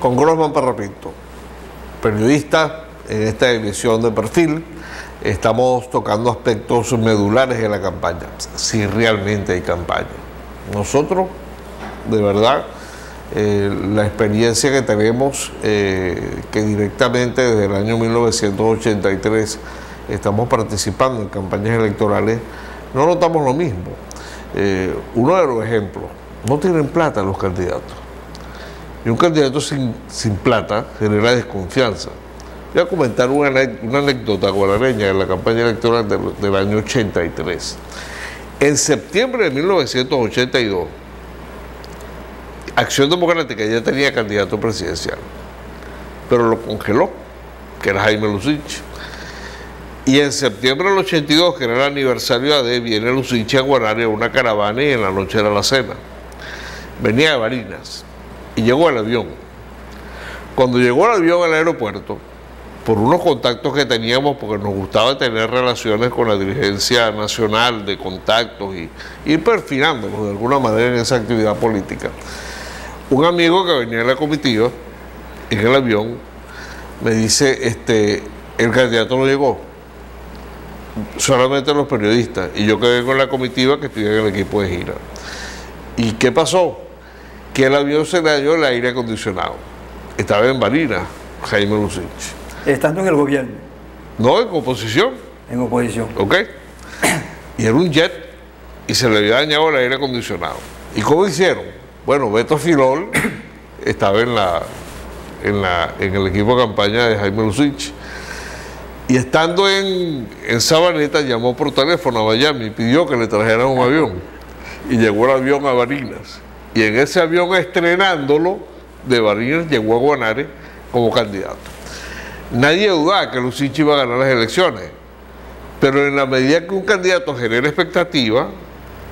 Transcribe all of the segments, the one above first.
con Grossman Parrapinto, periodista en esta emisión de Perfil. Estamos tocando aspectos medulares de la campaña, si realmente hay campaña. Nosotros, de verdad, la experiencia que tenemos, que directamente desde el año 1983 estamos participando en campañas electorales, no notamos lo mismo. Uno de los ejemplos, no tienen plata los candidatos. Y un candidato sin plata genera desconfianza. Voy a comentar una anécdota guarareña de la campaña electoral del año 83. En septiembre de 1982, Acción Democrática ya tenía candidato presidencial, pero lo congeló, que era Jaime Lucich. Y en septiembre del 82, que era el aniversario de AD, viene Lucich a Guanare a una caravana y en la noche era la cena. Venía de Barinas y llegó al avión. Cuando llegó al avión al aeropuerto, por unos contactos que teníamos, porque nos gustaba tener relaciones con la dirigencia nacional de contactos y ir perfinándonos de alguna manera en esa actividad política, un amigo que venía en la comitiva, en el avión, me dice, el candidato no llegó, solamente los periodistas, y yo quedé con la comitiva que estoy en el equipo de gira. ¿Y qué pasó? Que el avión se le dañó el aire acondicionado. Estaba en Barinas, Jaime Lucich. Estando en el gobierno. No, en oposición. En oposición. Ok. Y era un jet y se le había dañado el aire acondicionado. ¿Y cómo hicieron? Bueno, Beto Filol estaba en el equipo de campaña de Jaime Lucich. Y estando en Sabaneta, llamó por teléfono a Miami y pidió que le trajeran un avión. Y llegó el avión a Barinas. Y en ese avión, estrenándolo, de Barinas llegó a Guanare como candidato. Nadie dudaba que Lucich iba a ganar las elecciones, pero en la medida que un candidato genera expectativa,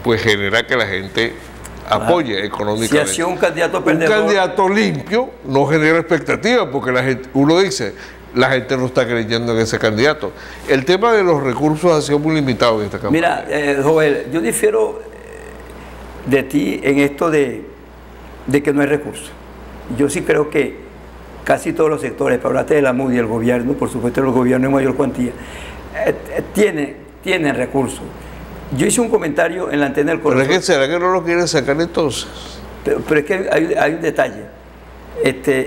pues genera que la gente apoye económicamente. Si ha un candidato perdedor, un candidato limpio no genera expectativa, porque la gente, uno dice, la gente no está creyendo en ese candidato. El tema de los recursos ha sido muy limitado en esta campaña. Mira, Joel, yo difiero de ti en esto de que no hay recursos. Yo sí creo que casi todos los sectores, para hablarte de la MUD y el gobierno, por supuesto el gobierno en mayor cuantía, tienen recursos. Yo hice un comentario en la antena del Cono Sur. ¿Pero es que será que no lo quieren sacar entonces? Pero es que hay un detalle.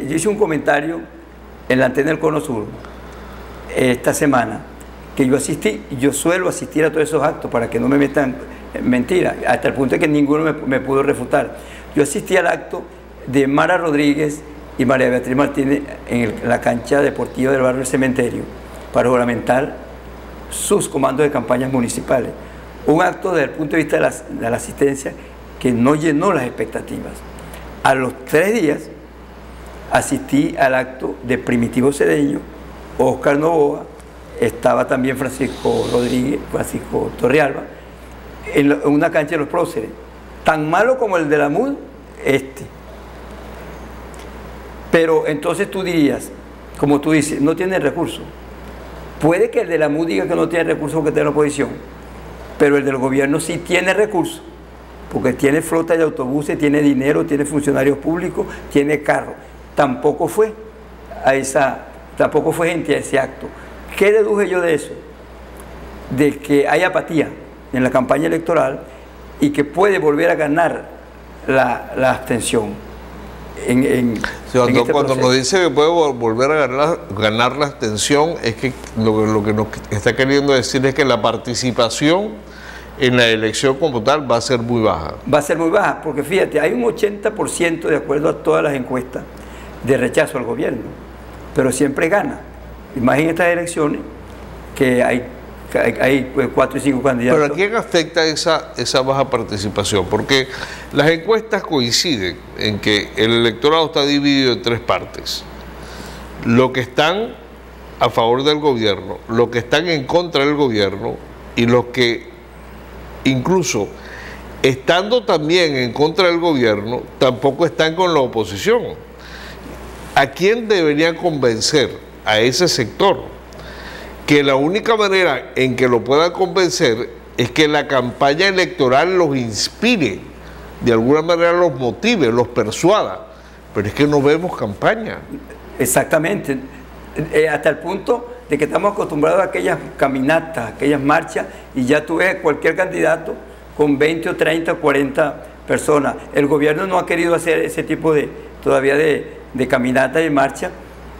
Yo hice un comentario en la antena del Cono Sur esta semana, que yo asistí, y yo suelo asistir a todos esos actos para que no me metan mentiras, hasta el punto de que ninguno me pudo refutar. Yo asistí al acto de Mara Rodríguez y María Beatriz Martínez en la cancha deportiva del barrio del Cementerio para juramentar sus comandos de campañas municipales. Un acto desde el punto de vista de la asistencia que no llenó las expectativas. A los 3 días asistí al acto de Primitivo Cedeño, Oscar Novoa, estaba también Francisco Rodríguez, Francisco Torrealba, en una cancha de los próceres. Tan malo como el de la MUD, Pero entonces tú dirías, como tú dices, no tiene recursos. Puede que el de la MUD diga que no tiene recursos porque está en la oposición, pero el del gobierno sí tiene recursos, porque tiene flota de autobuses, tiene dinero, tiene funcionarios públicos, tiene carro. Tampoco fue gente a ese acto. ¿Qué deduje yo de eso? De que hay apatía en la campaña electoral y que puede volver a ganar la abstención. Cuando nos dice que puede volver a ganar la abstención, es que lo que nos está queriendo decir es que la participación en la elección como tal va a ser muy baja. Va a ser muy baja, porque fíjate, hay un 80% de acuerdo a todas las encuestas de rechazo al gobierno, pero siempre gana. Imaginen estas elecciones que hay 4 y 5 candidatos. ¿Pero a quién afecta esa baja participación? Porque las encuestas coinciden en que el electorado está dividido en 3 partes. Los que están a favor del gobierno, los que están en contra del gobierno y los que, incluso estando también en contra del gobierno, tampoco están con la oposición. ¿A quién deberían convencer a ese sector? Que la única manera en que lo puedan convencer es que la campaña electoral los inspire, de alguna manera los motive, los persuada pero es que no vemos campaña. Exactamente. Hasta el punto de que estamos acostumbrados a aquellas caminatas, aquellas marchas, y ya tú ves cualquier candidato con 20 o 30 o 40 personas. El gobierno no ha querido hacer ese tipo todavía de caminatas y marchas,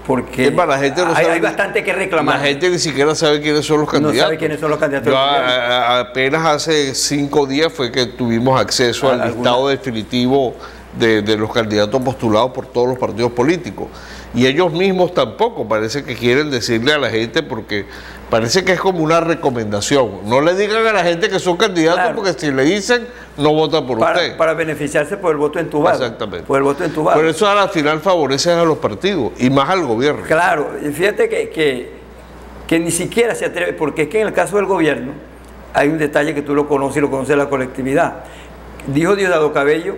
porque más, la gente no sabe, hay bastante que reclamar. La gente ni siquiera sabe quiénes son los candidatos. No sabe quiénes son los candidatos. Apenas hace 5 días fue que tuvimos acceso al listado definitivo de los candidatos postulados por todos los partidos políticos. Y ellos mismos tampoco parece que quieren decirle a la gente, porque parece que es como una recomendación. No le digan a la gente que son candidatos, claro, porque si le dicen, no vota por usted. Para beneficiarse por el voto entubado. Exactamente. Por el voto entubado. Pero eso al final favorece a los partidos y más al gobierno. Claro, y fíjate que ni siquiera se atreve, porque es que en el caso del gobierno hay un detalle que tú lo conoces y lo conoce la colectividad. Dijo Diosdado Cabello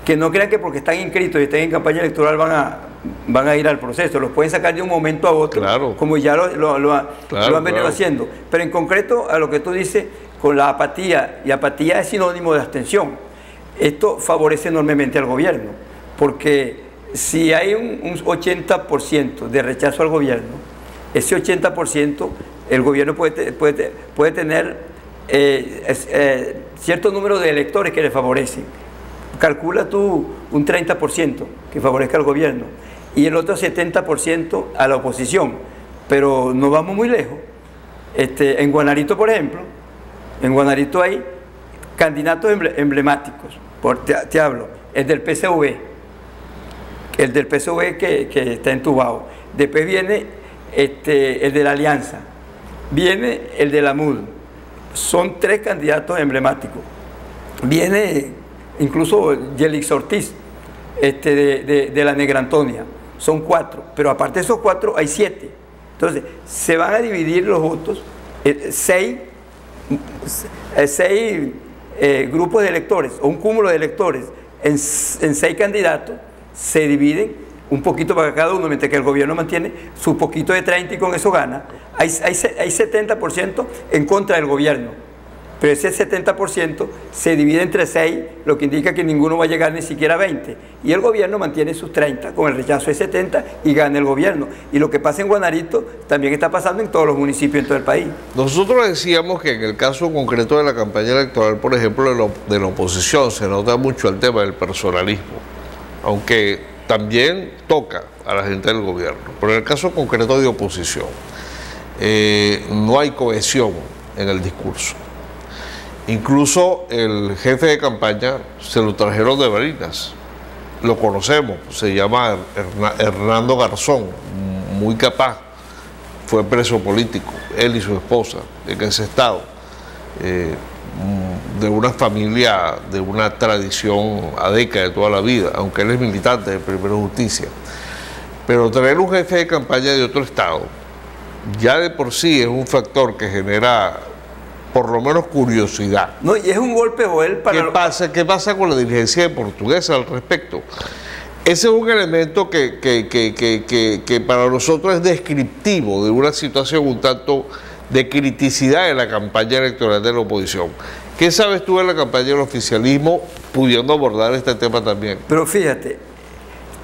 que no crean que porque están inscritos y están en campaña electoral van a ir al proceso, los pueden sacar de un momento a otro, claro, como ya lo han venido haciendo. Pero en concreto a lo que tú dices con la apatía, y apatía es sinónimo de abstención, esto favorece enormemente al gobierno, porque si hay un 80% de rechazo al gobierno, ese 80% el gobierno puede tener cierto número de electores que le favorecen. Calcula tú un 30% que favorezca al gobierno y el otro 70% a la oposición, pero no vamos muy lejos. En Guanarito, por ejemplo, en Guanarito hay candidatos emblemáticos, te hablo, el del PSV que está entubado, después viene el de la Alianza, viene el de la MUD, son 3 candidatos emblemáticos, viene incluso Yelix Ortiz, de la Negra Antonia, son 4, pero aparte de esos 4 hay 7. Entonces, se van a dividir los votos, 6 grupos de electores, o un cúmulo de electores, en 6 candidatos, se dividen un poquito para cada uno, mientras que el gobierno mantiene su poquito de 30 y con eso gana. Hay 70% en contra del gobierno. Pero ese 70% se divide entre 6, lo que indica que ninguno va a llegar ni siquiera a 20. Y el gobierno mantiene sus 30 con el rechazo de 70 y gana el gobierno. Y lo que pasa en Guanarito también está pasando en todos los municipios en todo el país. Nosotros decíamos que en el caso concreto de la campaña electoral, por ejemplo, de la oposición, se nota mucho el tema del personalismo, aunque también toca a la gente del gobierno. Pero en el caso concreto de oposición, no hay cohesión en el discurso. Incluso el jefe de campaña se lo trajeron de Barinas, lo conocemos, se llama Hernando Garzón, muy capaz, fue preso político, él y su esposa, en ese estado, de una familia, de una tradición adeca de toda la vida, aunque él es militante de Primero Justicia. Pero traer un jefe de campaña de otro estado, ya de por sí es un factor que genera por lo menos curiosidad. No, y es un golpe, Joel, para... ¿Qué pasa con la dirigencia de Portuguesa al respecto? Ese es un elemento que para nosotros es descriptivo de una situación un tanto de criticidad en la campaña electoral de la oposición. ¿Qué sabes tú de la campaña del oficialismo pudiendo abordar este tema también? Pero fíjate,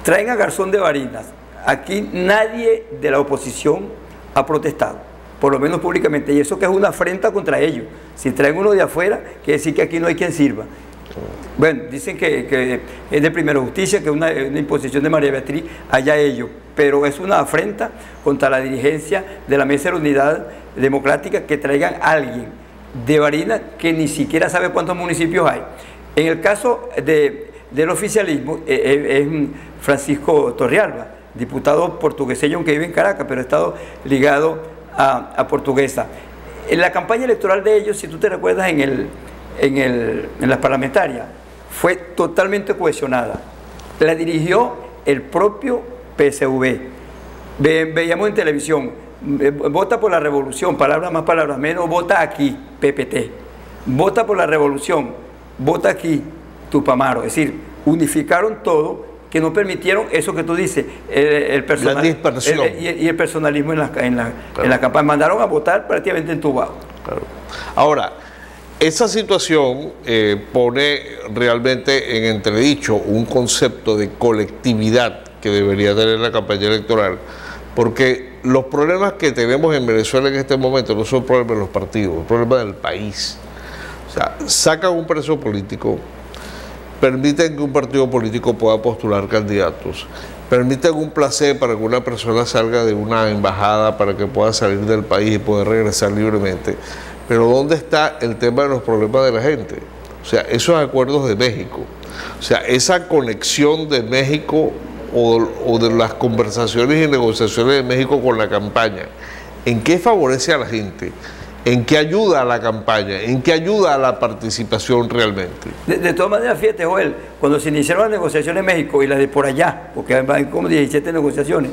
traen a Garzón de Barinas. Aquí nadie de la oposición ha protestado, por lo menos públicamente, y eso que es una afrenta contra ellos. Si traen uno de afuera, quiere decir que aquí no hay quien sirva. Bueno, dicen que es de Primera Justicia, que es una imposición de María Beatriz, allá ellos, pero es una afrenta contra la dirigencia de la Mesa de la Unidad Democrática que traigan a alguien de Barinas que ni siquiera sabe cuántos municipios hay. En el caso del oficialismo, es Francisco Torrealba, diputado portugueseño, aunque vive en Caracas, pero ha estado ligado a Portuguesa. En la campaña electoral de ellos, si tú te recuerdas, en las parlamentarias, fue totalmente cohesionada. La dirigió el propio PSV. Veíamos en televisión, vota por la revolución, palabras más, palabras menos, vota aquí, PPT. Vota por la revolución, vota aquí, Tupamaro. Es decir, unificaron todo, que no permitieron eso que tú dices, la dispersión. Y el personalismo en la campaña. Mandaron a votar prácticamente entubado. Claro. Ahora, Esa situación pone realmente en entredicho un concepto de colectividad que debería tener la campaña electoral, porque los problemas que tenemos en Venezuela en este momento no son problemas de los partidos, son problemas del país. O sea, sacan un preso político, permiten que un partido político pueda postular candidatos, permiten un placer para que una persona salga de una embajada para que pueda salir del país y poder regresar libremente. Pero ¿dónde está el tema de los problemas de la gente? O sea, esos acuerdos de México, o sea, esa conexión de México o de las conversaciones y negociaciones de México con la campaña, ¿en qué favorece a la gente? ¿En qué ayuda a la campaña? ¿En qué ayuda a la participación realmente? De todas maneras, fíjate, Joel, cuando se iniciaron las negociaciones en México y las de por allá, porque hay como 17 negociaciones,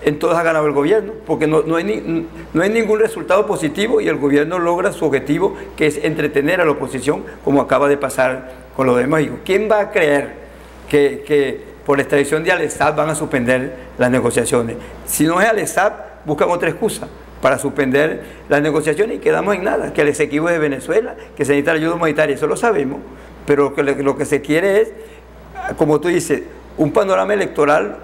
en todas ha ganado el gobierno, porque no hay ningún resultado positivo y el gobierno logra su objetivo, que es entretener a la oposición, como acaba de pasar con lo de México. ¿Quién va a creer que por la extradición de Al-Assad van a suspender las negociaciones? Si no es Al-Assad, buscan otra excusa para suspender las negociaciones y quedamos en nada, que el Esequibo es de Venezuela, que se necesita ayuda humanitaria, eso lo sabemos, pero lo que se quiere es, como tú dices, un panorama electoral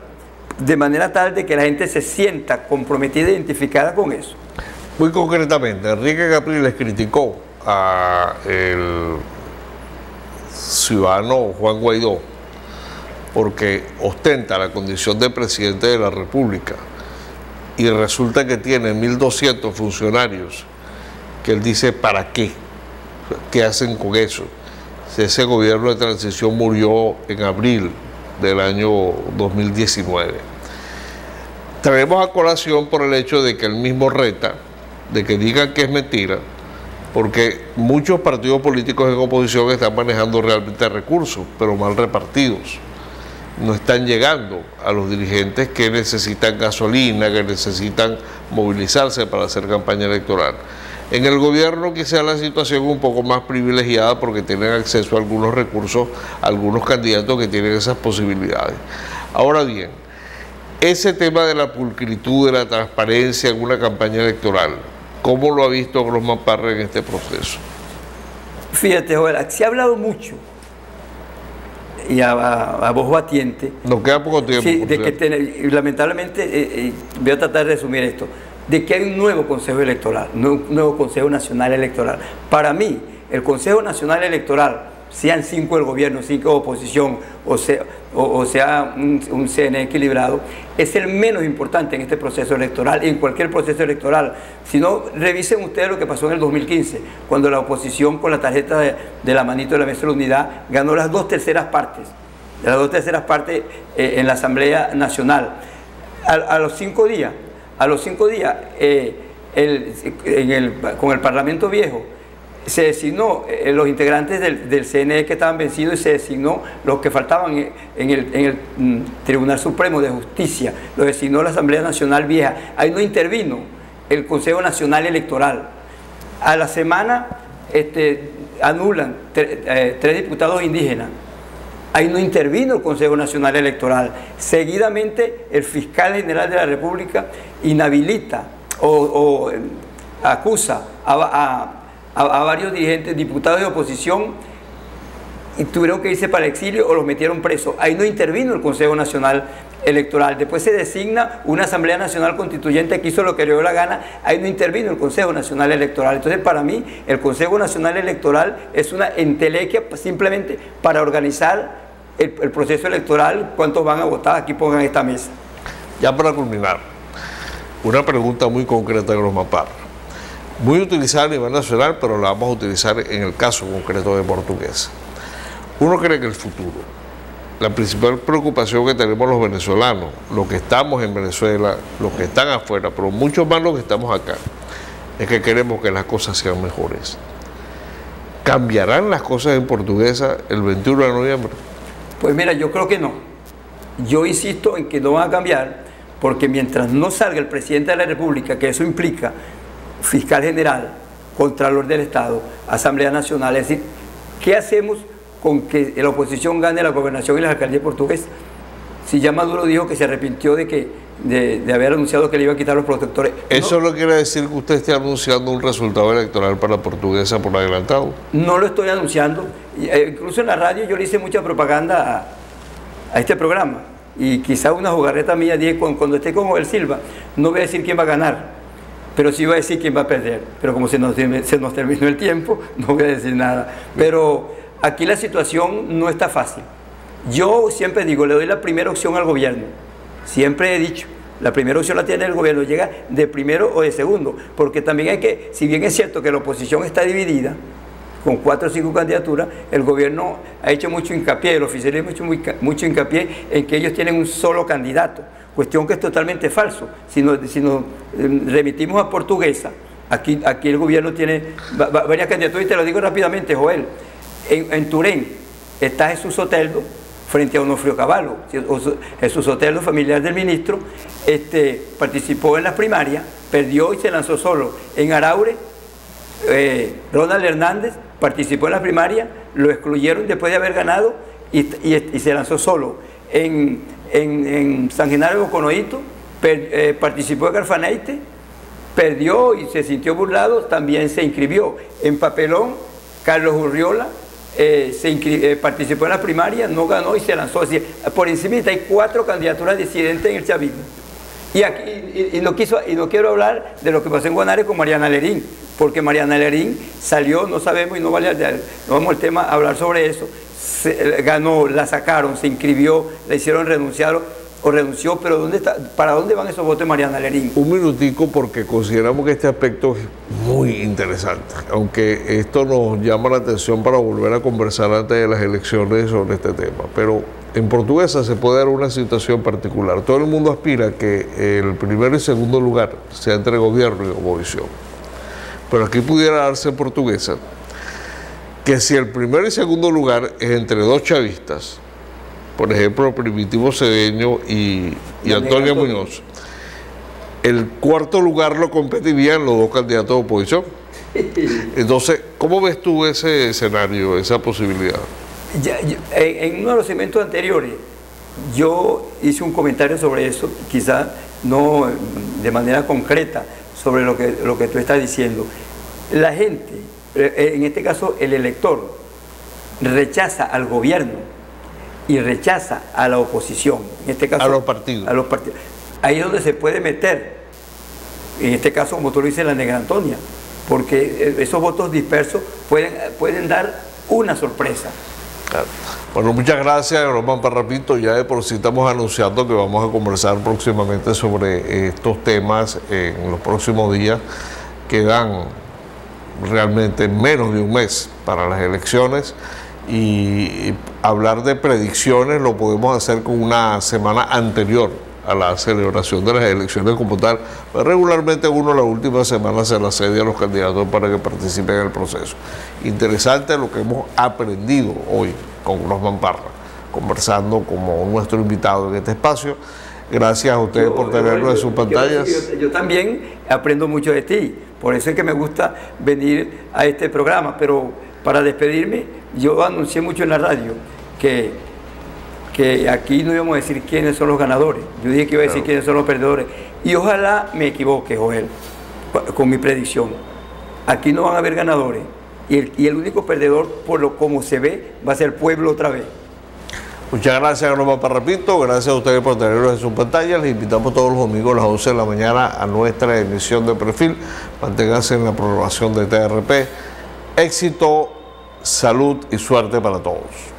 de manera tal de que la gente se sienta comprometida e identificada con eso. Muy concretamente, Enrique Capriles criticó al ciudadano Juan Guaidó porque ostenta la condición de presidente de la República y resulta que tiene 1.200 funcionarios que él dice, ¿para qué? ¿Qué hacen con eso? Si ese gobierno de transición murió en abril del año 2019. Traemos a colación por el hecho de que él mismo reta, de que digan que es mentira, porque muchos partidos políticos en oposición están manejando realmente recursos, pero mal repartidos. No están llegando a los dirigentes que necesitan gasolina, que necesitan movilizarse para hacer campaña electoral. En el gobierno quizá la situación es un poco más privilegiada porque tienen acceso a algunos recursos, algunos candidatos que tienen esas posibilidades. Ahora bien, ese tema de la pulcritud, de la transparencia en una campaña electoral, ¿cómo lo ha visto Grosman Parra en este proceso? Fíjate, Joel, se ha hablado mucho y a voz batiente. Nos queda poco tiempo. Sí, de que lamentablemente, voy a tratar de resumir esto, de que hay un nuevo Consejo Electoral, un nuevo Consejo Nacional Electoral. Para mí, el Consejo Nacional Electoral, sean 5 del gobierno, 5 de oposición, o sea un CNE equilibrado, es el menos importante en este proceso electoral, en cualquier proceso electoral. Si no, revisen ustedes lo que pasó en el 2015, cuando la oposición con la tarjeta de la manito de la Mesa de la Unidad ganó las 2/3 partes, en la Asamblea Nacional. A los 5 días, con el Parlamento Viejo, se designó los integrantes del CNE que estaban vencidos y se designó los que faltaban en el Tribunal Supremo de Justicia, lo designó la Asamblea Nacional Vieja. Ahí no intervino el Consejo Nacional Electoral. A la semana anulan 3 diputados indígenas. Ahí no intervino el Consejo Nacional Electoral. Seguidamente el fiscal general de la República inhabilita o acusa a varios dirigentes, diputados de oposición, y tuvieron que irse para el exilio o los metieron presos. Ahí no intervino el Consejo Nacional Electoral. Después se designa una Asamblea Nacional Constituyente que hizo lo que le dio la gana. Ahí no intervino el Consejo Nacional Electoral. Entonces, para mí, el Consejo Nacional Electoral es una entelequia simplemente para organizar el proceso electoral. ¿Cuántos van a votar? Aquí pongan esta mesa. Ya para culminar, una pregunta muy concreta de Grosman Parra. Muy utilizada a nivel nacional, pero la vamos a utilizar en el caso concreto de Portuguesa. Uno cree que el futuro, la principal preocupación que tenemos los venezolanos, los que estamos en Venezuela, los que están afuera, pero muchos más los que estamos acá, es que queremos que las cosas sean mejores. ¿Cambiarán las cosas en Portuguesa el 21 de noviembre? Pues mira, yo creo que no. Yo insisto en que no van a cambiar, porque mientras no salga el presidente de la República, que eso implica fiscal general, contralor del Estado, Asamblea Nacional, es decir, ¿qué hacemos con que la oposición gane la gobernación y las alcaldías portuguesas? Si ya Maduro dijo que se arrepintió de que de haber anunciado que le iba a quitar los protectores. ¿Eso no quiere decir que usted esté anunciando un resultado electoral para Portuguesa por adelantado? No lo estoy anunciando. Incluso en la radio yo le hice mucha propaganda a este programa. Y quizá una jugarreta mía, dije, cuando esté con Joel Silva, no voy a decir quién va a ganar, pero sí voy a decir quién va a perder. Pero como se nos terminó el tiempo, no voy a decir nada. Pero aquí la situación no está fácil. Yo siempre digo, le doy la primera opción al gobierno. Siempre he dicho, la primera opción la tiene el gobierno, llega de primero o de segundo. Porque también hay que, si bien es cierto que la oposición está dividida, con 4 o 5 candidaturas, el gobierno ha hecho mucho hincapié, el oficialismo ha hecho mucho hincapié en que ellos tienen un solo candidato, cuestión que es totalmente falso. Si nos remitimos a Portuguesa, aquí el gobierno tiene varias candidaturas, y te lo digo rápidamente, Joel. En Turén está Jesús Soteldo frente a Onofrio Cavallo. Jesús Soteldo, familiar del ministro, participó en las primarias, perdió y se lanzó solo. En Araure, Ronald Hernández participó en la primaria, lo excluyeron después de haber ganado y se lanzó solo. En San Genaro de Boconoito participó de Garfaneite, perdió y se sintió burlado, también se inscribió. En Papelón, Carlos Urriola participó en la primaria, no ganó y se lanzó. Así, por encima hay 4 candidaturas disidentes en el chavismo. Y no quiero hablar de lo que pasó en Guanare con Mariana Lerín, porque Mariana Lerín salió, no sabemos y no vamos al tema a hablar sobre eso, ganó, la sacaron, se inscribió, la hicieron renunciar o renunció, pero ¿para dónde van esos votos de Mariana Lerín? Un minutico, porque consideramos que este aspecto es muy interesante, aunque esto nos llama la atención para volver a conversar antes de las elecciones sobre este tema, pero en Portuguesa se puede dar una situación particular. Todo el mundo aspira a que el primero y segundo lugar sea entre gobierno y oposición, pero aquí pudiera darse en Portuguesa que si el primero y segundo lugar es entre 2 chavistas, por ejemplo Primitivo Cedeño y Antonio Muñoz, el cuarto lugar lo competirían los 2 candidatos de oposición. Entonces, ¿cómo ves tú ese escenario, esa posibilidad? En uno de los segmentos anteriores yo hice un comentario sobre eso, quizás no de manera concreta sobre lo que tú estás diciendo. La gente, en este caso el elector, rechaza al gobierno y rechaza a la oposición, en este caso a los partidos. Ahí es donde se puede meter, en este caso, como tú lo dices, la Negra Antonia, porque esos votos dispersos pueden dar una sorpresa. Claro. Bueno, muchas gracias, Román Parrapito. Ya de por sí estamos anunciando que vamos a conversar próximamente sobre estos temas en los próximos días. Quedan realmente menos de un mes para las elecciones, y hablar de predicciones lo podemos hacer con una semana anterior a la celebración de las elecciones como tal. Pues regularmente uno la última semana se la cede a los candidatos para que participen en el proceso. Interesante lo que hemos aprendido hoy con Román Parra, conversando como nuestro invitado en este espacio. Gracias a ustedes por tenerlo en sus pantallas. Yo también aprendo mucho de ti, por eso es que me gusta venir a este programa, pero para despedirme, yo anuncié mucho en la radio que aquí no íbamos a decir quiénes son los ganadores. Yo dije que iba a decir quiénes son los perdedores. Y ojalá me equivoque, Joel, con mi predicción. Aquí no van a haber ganadores. Y el único perdedor, como se ve, va a ser el pueblo otra vez. Muchas gracias, Román Parrapito. Gracias a ustedes por tenerlos en sus pantallas. Les invitamos todos los domingos a las 11 de la mañana a nuestra emisión de Perfil. Manténganse en la programación de TRP. Éxito, salud y suerte para todos.